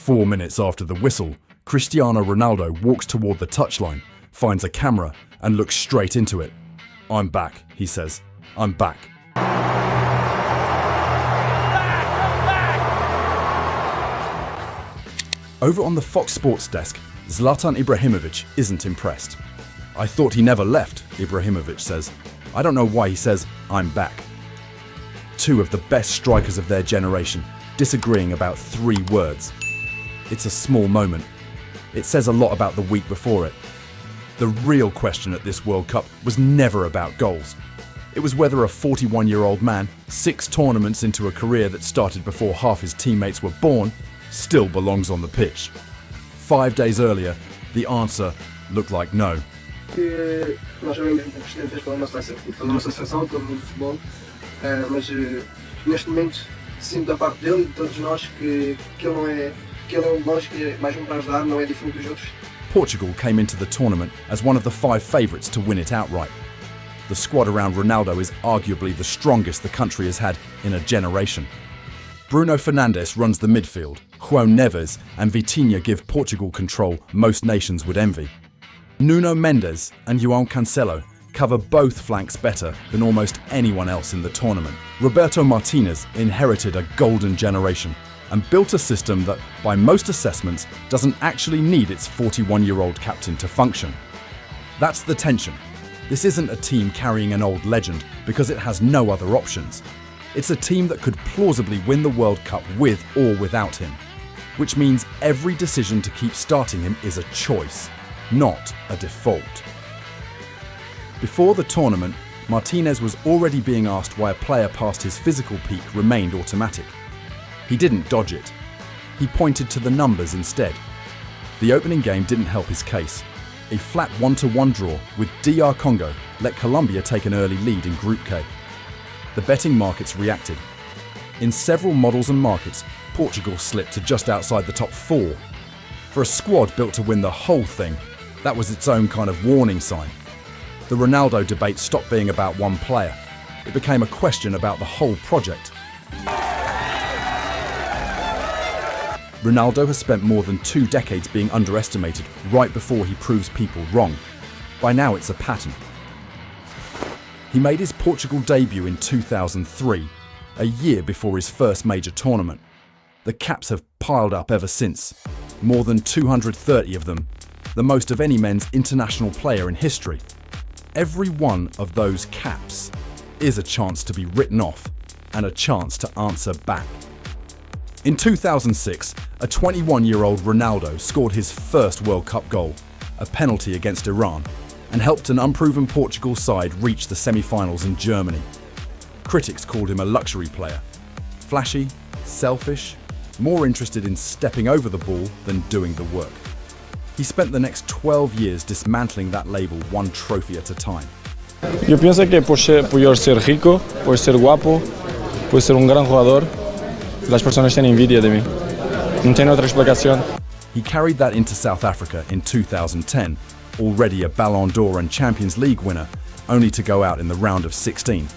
4 minutes after the whistle, Cristiano Ronaldo walks toward the touchline, finds a camera, and looks straight into it. "I'm back," he says. "I'm back." Over on the Fox Sports desk, Zlatan Ibrahimovic isn't impressed. "I thought he never left," Ibrahimovic says. "I don't know why he says, 'I'm back.'" Two of the best strikers of their generation disagreeing about 3 words. It's a small moment. It says a lot about the week before it. The real question at this World Cup was never about goals. It was whether a 41-year-old man, 6 tournaments into a career that started before half his teammates were born, still belongs on the pitch. 5 days earlier, the answer looked like no. Nós sabemos o que o Presidente fez pela nossa seleção, pelo futebol, mas neste momento sinto da parte dele e de todos nós que ele é de nós, que é mais para ajudar, não é diferente dos outros. Portugal came into the tournament as one of the 5 favourites to win it outright. The squad around Ronaldo is arguably the strongest the country has had in a generation. Bruno Fernandes runs the midfield. João Neves and Vitinha give Portugal control most nations would envy. Nuno Mendes and João Cancelo cover both flanks better than almost anyone else in the tournament. Roberto Martínez inherited a golden generation and built a system that, by most assessments, doesn't actually need its 41-year-old captain to function. That's the tension. This isn't a team carrying an old legend because it has no other options. It's a team that could plausibly win the World Cup with or without him, which means every decision to keep starting him is a choice, not a default. Before the tournament, Martinez was already being asked why a player past his physical peak remained automatic. He didn't dodge it. He pointed to the numbers instead. The opening game didn't help his case. A flat 1-1 draw with DR Congo let Colombia take an early lead in Group K. The betting markets reacted. In several models and markets, Portugal slipped to just outside the top 4. For a squad built to win the whole thing, that was its own kind of warning sign. The Ronaldo debate stopped being about one player. It became a question about the whole project. Ronaldo has spent more than 2 decades being underestimated right before he proves people wrong. By now it's a pattern. He made his Portugal debut in 2003, a year before his first major tournament. The caps have piled up ever since, more than 230 of them, the most of any men's international player in history. Every one of those caps is a chance to be written off and a chance to answer back. In 2006, a 21-year-old Ronaldo scored his first World Cup goal, a penalty against Iran, and helped an unproven Portugal side reach the semi-finals in Germany. Critics called him a luxury player, flashy, selfish, more interested in stepping over the ball than doing the work. He spent the next 12 years dismantling that label one trophy at a time. Yo pienso que por ser rico, por ser guapo, por ser un gran jugador, las personas tienen envidia de mí. No tiene otra explicación. He carried that into South Africa in 2010, already a Ballon d'Or and Champions League winner, only to go out in the round of 16.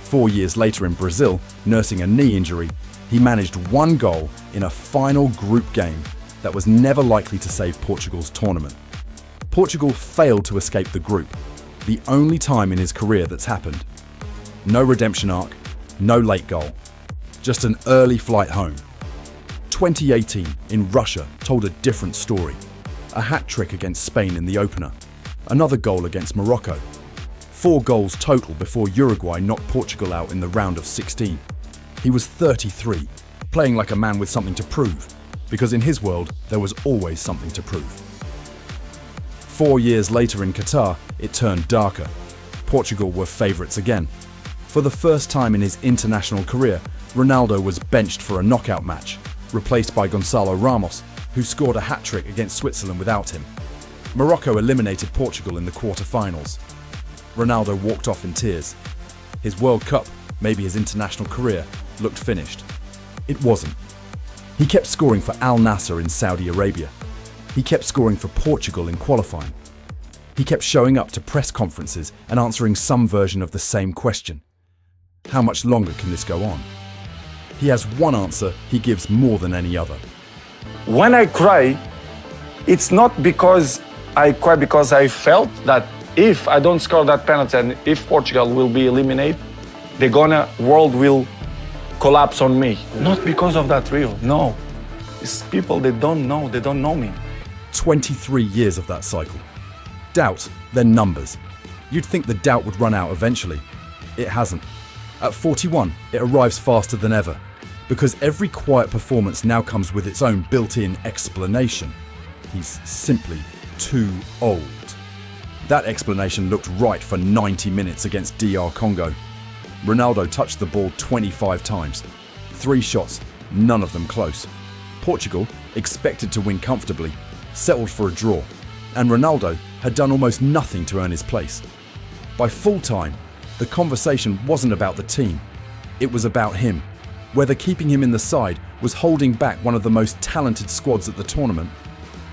4 years later in Brazil, nursing a knee injury, he managed 1 goal in a final group game that was never likely to save Portugal's tournament. Portugal failed to escape the group, the only time in his career that's happened. No redemption arc, no late goal, just an early flight home. 2018 in Russia told a different story. A hat-trick against Spain in the opener, another goal against Morocco. 4 goals total before Uruguay knocked Portugal out in the round of 16. He was 33, playing like a man with something to prove, because in his world there was always something to prove. 4 years later in Qatar, it turned darker. Portugal were favourites again. For the first time in his international career, Ronaldo was benched for a knockout match, replaced by Gonçalo Ramos, who scored a hat-trick against Switzerland without him. Morocco eliminated Portugal in the quarter-finals. Ronaldo walked off in tears. His World Cup, maybe his international career, looked finished. It wasn't. He kept scoring for Al Nassr in Saudi Arabia. He kept scoring for Portugal in qualifying. He kept showing up to press conferences and answering some version of the same question. How much longer can this go on? He has one answer he gives more than any other. when I cry, it's not because I cry because I felt that if I don't score that penalty and if Portugal will be eliminated, world will collapse on me. Not because of that, Rio, no. It's people they don't know me. 23 years of that cycle. Doubt, then numbers. You'd think the doubt would run out eventually. It hasn't. At 41, it arrives faster than ever, because every quiet performance now comes with its own built-in explanation. He's simply too old. That explanation looked right for 90 minutes against DR Congo. Ronaldo touched the ball 25 times. 3 shots, none of them close. Portugal, expected to win comfortably, settled for a draw, and Ronaldo had done almost nothing to earn his place. By full time, the conversation wasn't about the team. It was about him. Whether keeping him in the side was holding back one of the most talented squads at the tournament.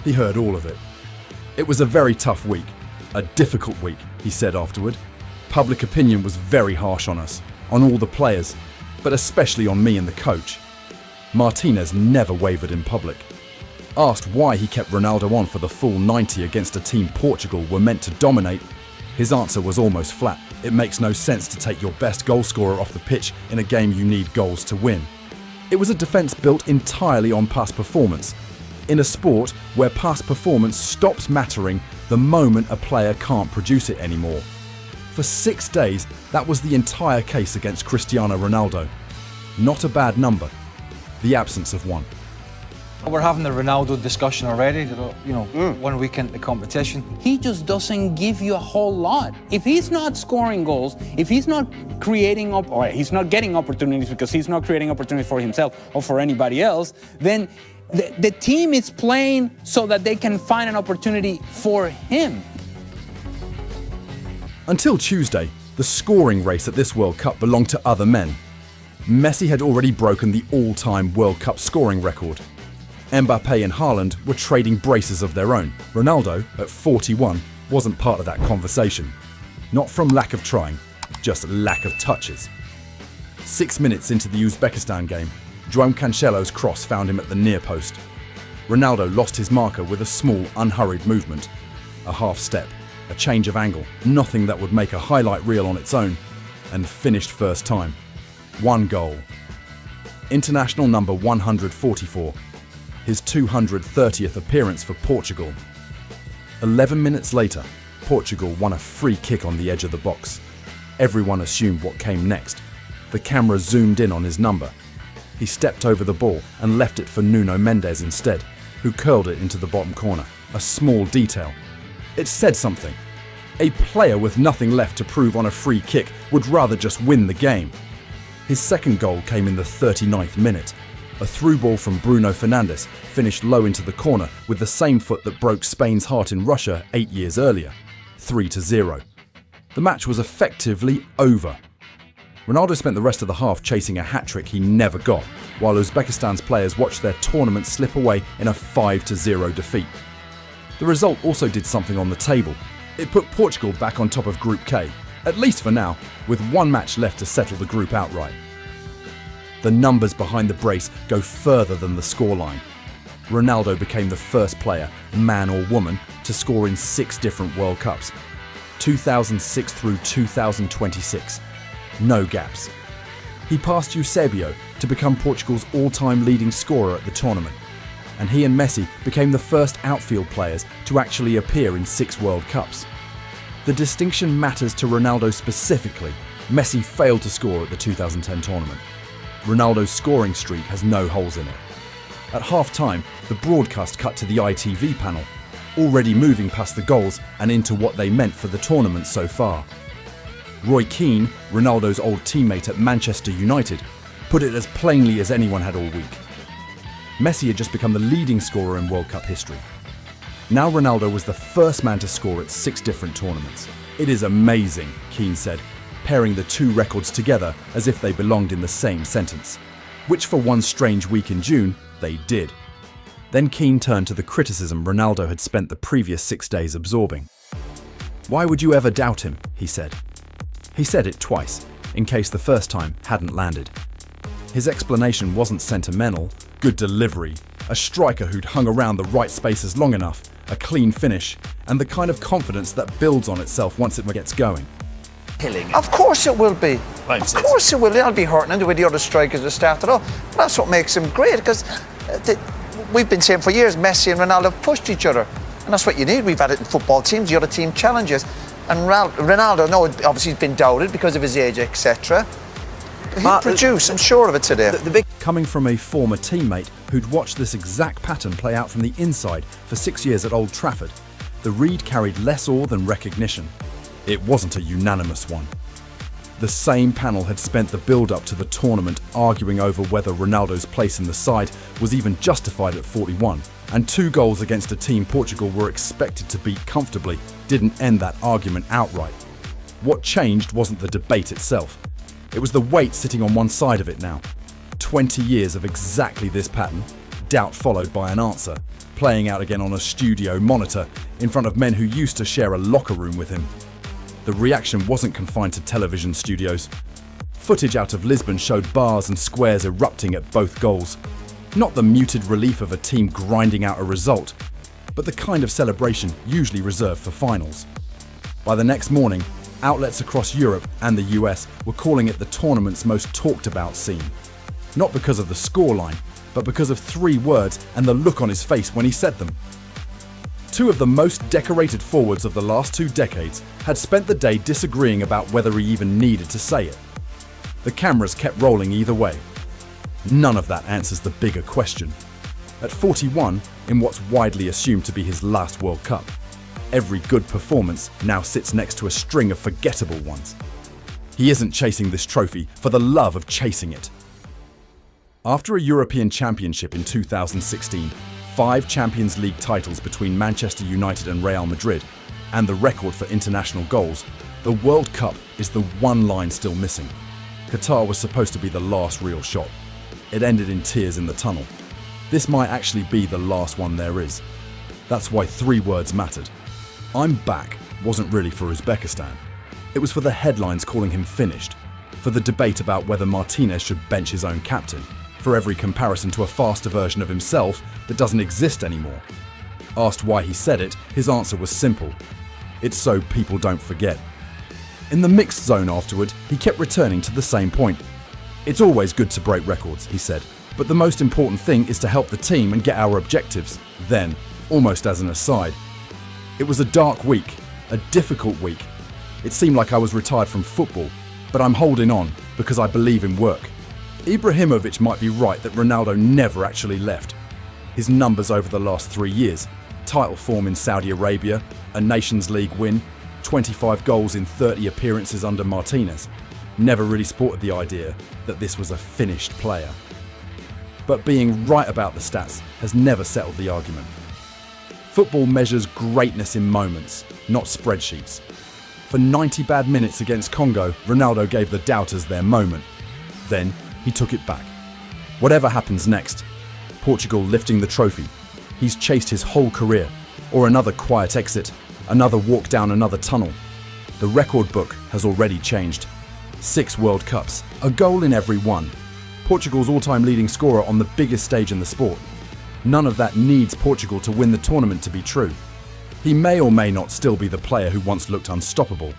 He heard all of it. It was a very tough week, a difficult week, he said afterward. Public opinion was very harsh on us, on all the players, but especially on me and the coach. Martínez never wavered in public. Asked why he kept Ronaldo on for the full 90 against a team Portugal were meant to dominate, his answer was almost flat. It makes no sense to take your best goalscorer off the pitch in a game you need goals to win. It was a defence built entirely on past performance, in a sport where past performance stops mattering the moment a player can't produce it anymore. For 6 days, that was the entire case against Cristiano Ronaldo. Not a bad number. The absence of one. We're having the Ronaldo discussion already, 1 week into the competition. He just doesn't give you a whole lot. If he's not scoring goals, if he's not creating or he's not getting opportunities because he's not creating opportunities for himself or for anybody else, then the team is playing so that they can find an opportunity for him. Until Tuesday, the scoring race at this World Cup belonged to other men. Messi had already broken the all-time World Cup scoring record. Mbappe and Haaland were trading braces of their own. Ronaldo, at 41, wasn't part of that conversation. Not from lack of trying, just lack of touches. 6 minutes into the Uzbekistan game, João Cancelo's cross found him at the near post. Ronaldo lost his marker with a small, unhurried movement. A half step, a change of angle, nothing that would make a highlight reel on its own, and finished first time. 1 goal. International number 144. His 230th appearance for Portugal. 11 minutes later, Portugal won a free kick on the edge of the box. Everyone assumed what came next. The camera zoomed in on his number. He stepped over the ball and left it for Nuno Mendes instead, who curled it into the bottom corner. A small detail. It said something. A player with nothing left to prove on a free kick would rather just win the game. His second goal came in the 39th minute. A through ball from Bruno Fernandes finished low into the corner with the same foot that broke Spain's heart in Russia 8 years earlier, 3-0. The match was effectively over. Ronaldo spent the rest of the half chasing a hat-trick he never got, while Uzbekistan's players watched their tournament slip away in a 5-0 defeat. The result also did something on the table. It put Portugal back on top of Group K, at least for now, with 1 match left to settle the group outright. The numbers behind the brace go further than the scoreline. Ronaldo became the first player, man or woman, to score in 6 different World Cups, 2006 through 2026. No gaps. He passed Eusébio to become Portugal's all-time leading scorer at the tournament, and he and Messi became the first outfield players to actually appear in 6 World Cups. The distinction matters to Ronaldo specifically. Messi failed to score at the 2010 tournament. Ronaldo's scoring streak has no holes in it. At half-time, the broadcast cut to the ITV panel, already moving past the goals and into what they meant for the tournament so far. Roy Keane, Ronaldo's old teammate at Manchester United, put it as plainly as anyone had all week. Messi had just become the leading scorer in World Cup history. Now Ronaldo was the first man to score at 6 different tournaments. It is amazing, Keane said, pairing the 2 records together as if they belonged in the same sentence, which for one strange week in June, they did. Then Keane turned to the criticism Ronaldo had spent the previous 6 days absorbing. "Why would you ever doubt him?" he said. He said it twice, in case the first time hadn't landed. His explanation wasn't sentimental, good delivery, A striker who'd hung around the right spaces long enough, a clean finish, and the kind of confidence that builds on itself once it gets going. Of course it will be. Of course it will. They'll be hurting into the other strikers that started off. But that's what makes them great, because we've been saying for years, Messi and Ronaldo have pushed each other. And that's what you need. We've had it in football teams, the other team challenges. And Ronaldo, no, obviously he's been doubted because of his age, etc. He'll produce, I'm sure of it today. Coming from a former teammate who'd watched this exact pattern play out from the inside for 6 years at Old Trafford, the read carried less awe than recognition. It wasn't a unanimous one. The same panel had spent the build-up to the tournament arguing over whether Ronaldo's place in the side was even justified at 41, and 2 goals against a team Portugal were expected to beat comfortably didn't end that argument outright. What changed wasn't the debate itself. It was the weight sitting on one side of it now. 20 years of exactly this pattern, doubt followed by an answer, playing out again on a studio monitor in front of men who used to share a locker room with him. The reaction wasn't confined to television studios. Footage out of Lisbon showed bars and squares erupting at both goals. Not the muted relief of a team grinding out a result, but the kind of celebration usually reserved for finals. By the next morning, outlets across Europe and the US were calling it the tournament's most talked about scene. Not because of the scoreline, but because of 3 words and the look on his face when he said them. 2 of the most decorated forwards of the last 2 decades had spent the day disagreeing about whether he even needed to say it. The cameras kept rolling either way. None of that answers the bigger question. At 41, in what's widely assumed to be his last World Cup, every good performance now sits next to a string of forgettable ones. He isn't chasing this trophy for the love of chasing it. After a European Championship in 2016, 5 Champions League titles between Manchester United and Real Madrid, and the record for international goals, the World Cup is the one line still missing. Qatar was supposed to be the last real shot. It ended in tears in the tunnel. This might actually be the last one there is. That's why 3 words mattered. "I'm back" wasn't really for Uzbekistan. It was for the headlines calling him finished, for the debate about whether Martínez should bench his own captain, for every comparison to a faster version of himself that doesn't exist anymore. Asked why he said it, his answer was simple. It's so people don't forget. In the mixed zone afterward, he kept returning to the same point. "It's always good to break records," he said, "but the most important thing is to help the team and get our objectives." Then, almost as an aside, "It was a dark week, a difficult week. It seemed like I was retired from football, but I'm holding on because I believe in work." Ibrahimovic might be right that Ronaldo never actually left. His numbers over the last 3 years, title form in Saudi Arabia, a Nations League win, 25 goals in 30 appearances under Martínez, never really sported the idea that this was a finished player. But being right about the stats has never settled the argument. Football measures greatness in moments, not spreadsheets. For 90 bad minutes against Congo, Ronaldo gave the doubters their moment. Then he took it back. Whatever happens next, Portugal lifting the trophy, he's chased his whole career, or another quiet exit, another walk down another tunnel. The record book has already changed. 6 World Cups, a goal in every one. Portugal's all-time leading scorer on the biggest stage in the sport. None of that needs Portugal to win the tournament to be true. He may or may not still be the player who once looked unstoppable.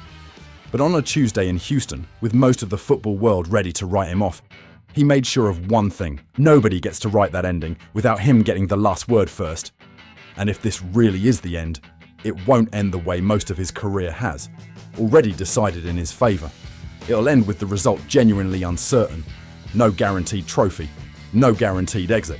But on a Tuesday in Houston, with most of the football world ready to write him off, he made sure of one thing: nobody gets to write that ending without him getting the last word first. And if this really is the end, it won't end the way most of his career has, already decided in his favour. It'll end with the result genuinely uncertain. No guaranteed trophy, no guaranteed exit.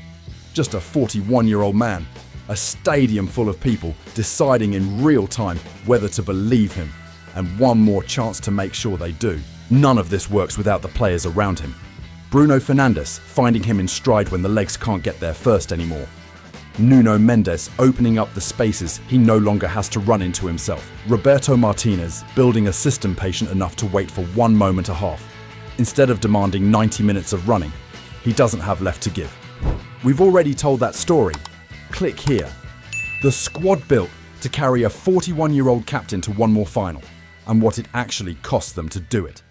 Just a 41-year-old man, a stadium full of people deciding in real time whether to believe him, and one more chance to make sure they do. None of this works without the players around him. Bruno Fernandes finding him in stride when the legs can't get there first anymore. Nuno Mendes opening up the spaces he no longer has to run into himself. Roberto Martínez building a system patient enough to wait for 1 moment a half. Instead of demanding 90 minutes of running, he doesn't have left to give. We've already told that story. Click here. The squad built to carry a 41-year-old captain to one more final, and what it actually cost them to do it.